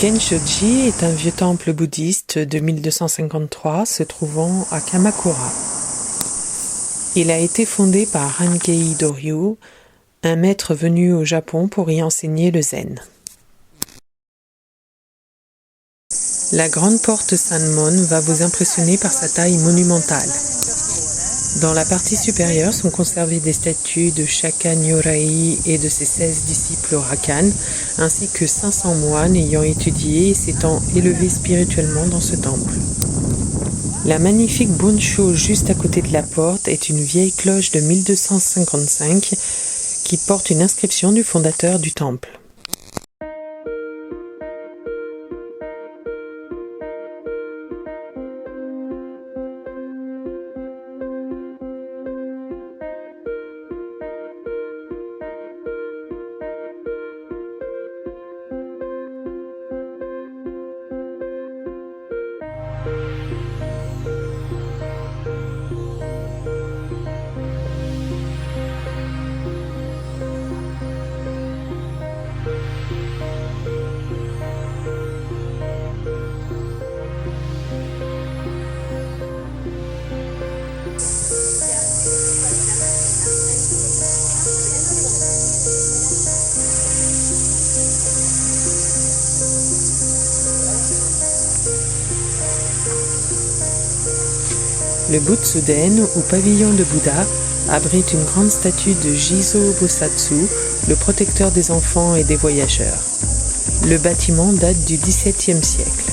Genshoji est un vieux temple bouddhiste de 1253 se trouvant à Kamakura. Il a été fondé par Hankei Doryu, un maître venu au Japon pour y enseigner le zen. La grande porte Sanmon va vous impressionner par sa taille monumentale. Dans la partie supérieure sont conservées des statues de Shaka Nyorai et de ses 16 disciples Rakan, ainsi que 500 moines ayant étudié et s'étant élevés spirituellement dans ce temple. La magnifique Bunshō juste à côté de la porte est une vieille cloche de 1255 qui porte une inscription du fondateur du temple. Le Butsuden, ou pavillon de Bouddha, abrite une grande statue de Jizo Bosatsu, le protecteur des enfants et des voyageurs. Le bâtiment date du XVIIe siècle.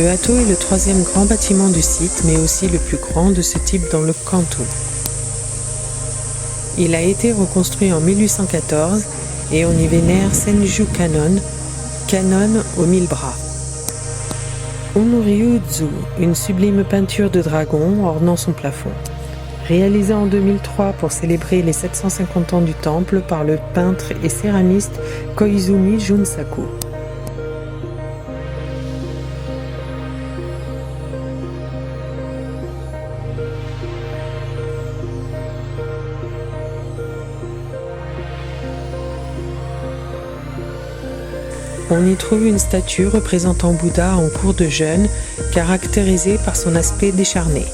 Le Hato est le troisième grand bâtiment du site, mais aussi le plus grand de ce type dans le Kanto. Il a été reconstruit en 1814 et on y vénère Senju Kannon, Kannon aux 1000 bras. Onryu-zu, une sublime peinture de dragon ornant son plafond. Réalisée en 2003 pour célébrer les 750 ans du temple par le peintre et céramiste Koizumi Junsaku. On y trouve une statue représentant Bouddha en cours de jeûne, caractérisée par son aspect décharné.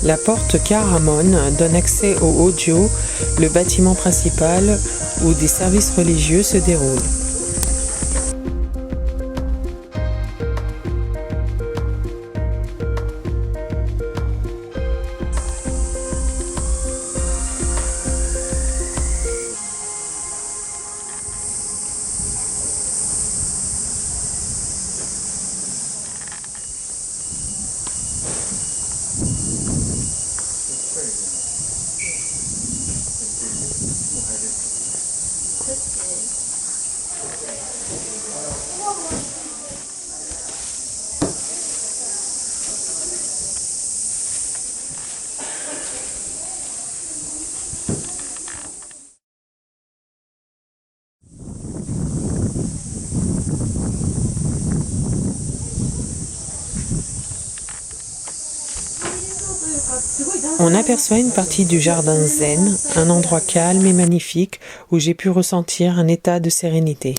La porte Karamon donne accès au Hojo, le bâtiment principal où des services religieux se déroulent. On aperçoit une partie du jardin zen, un endroit calme et magnifique où j'ai pu ressentir un état de sérénité.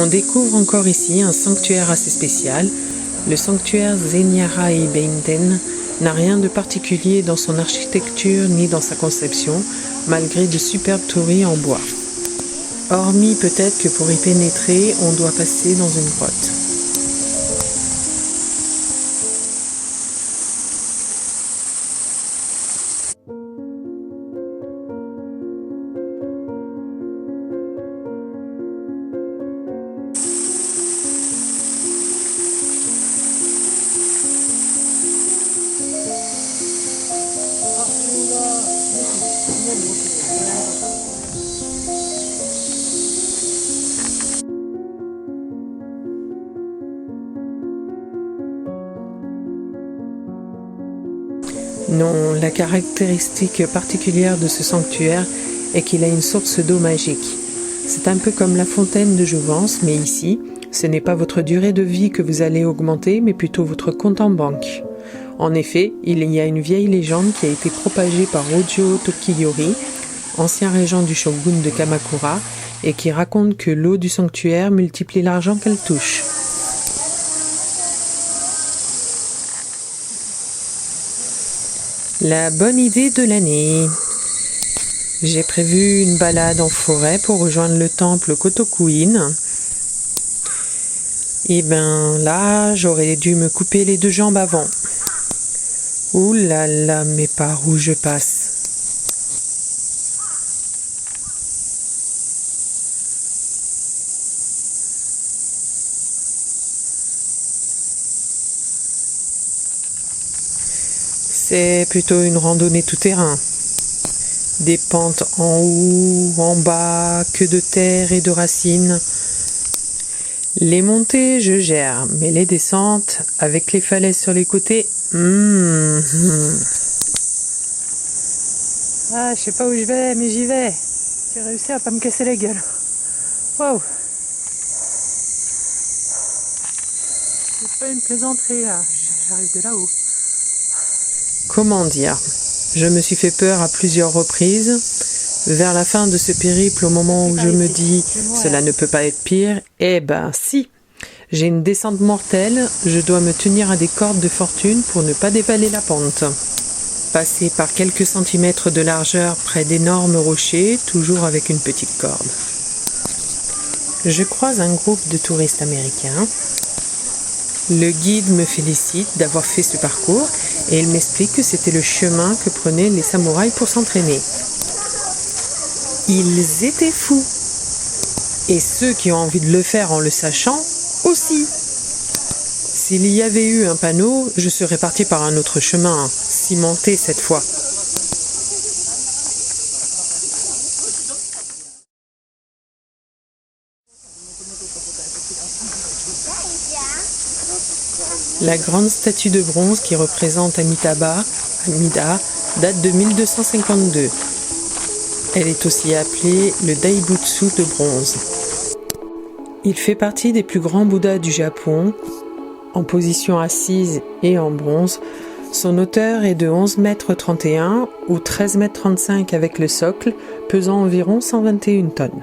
On découvre encore ici un sanctuaire assez spécial. Le sanctuaire Zenyarai Beinten n'a rien de particulier dans son architecture ni dans sa conception, malgré de superbes torii en bois. Hormis peut-être que pour y pénétrer, on doit passer dans une grotte. Non, la caractéristique particulière de ce sanctuaire est qu'il a une source d'eau magique. C'est un peu comme la fontaine de Jouvence, mais ici, ce n'est pas votre durée de vie que vous allez augmenter, mais plutôt votre compte en banque. En effet, il y a une vieille légende qui a été propagée par Hojo Tokiyori, ancien régent du shogun de Kamakura, et qui raconte que l'eau du sanctuaire multiplie l'argent qu'elle touche. La bonne idée de l'année. J'ai prévu une balade en forêt pour rejoindre le temple Kotokuin. Et ben là, j'aurais dû me couper les 2 jambes avant. Ouh là là, mais par où je passe? C'est plutôt une randonnée tout-terrain. Des pentes en haut, en bas, que de terre et de racines. Les montées, je gère, mais les descentes, avec les falaises sur les côtés, Ah, je sais pas où je vais, mais j'y vais. J'ai réussi à pas me casser la gueule. Waouh! C'est pas une plaisanterie là, j'arrive de là-haut. Comment dire? Je me suis fait peur à plusieurs reprises. Vers la fin de ce périple, au moment où je me dis « cela ne peut pas être pire », eh ben si! J'ai une descente mortelle, je dois me tenir à des cordes de fortune pour ne pas dévaler la pente. Passer par quelques centimètres de largeur près d'énormes rochers, toujours avec une petite corde. Je croise un groupe de touristes américains. Le guide me félicite d'avoir fait ce parcours et il m'explique que c'était le chemin que prenaient les samouraïs pour s'entraîner. Ils étaient fous. Et ceux qui ont envie de le faire en le sachant, aussi. S'il y avait eu un panneau, je serais parti par un autre chemin, cimenté cette fois. La grande statue de bronze qui représente Amitabha, Amida, date de 1252. Elle est aussi appelée le Daibutsu de bronze. Il fait partie des plus grands Bouddhas du Japon, en position assise et en bronze. Son hauteur est de 11,31 m ou 13,35 m avec le socle, pesant environ 121 tonnes.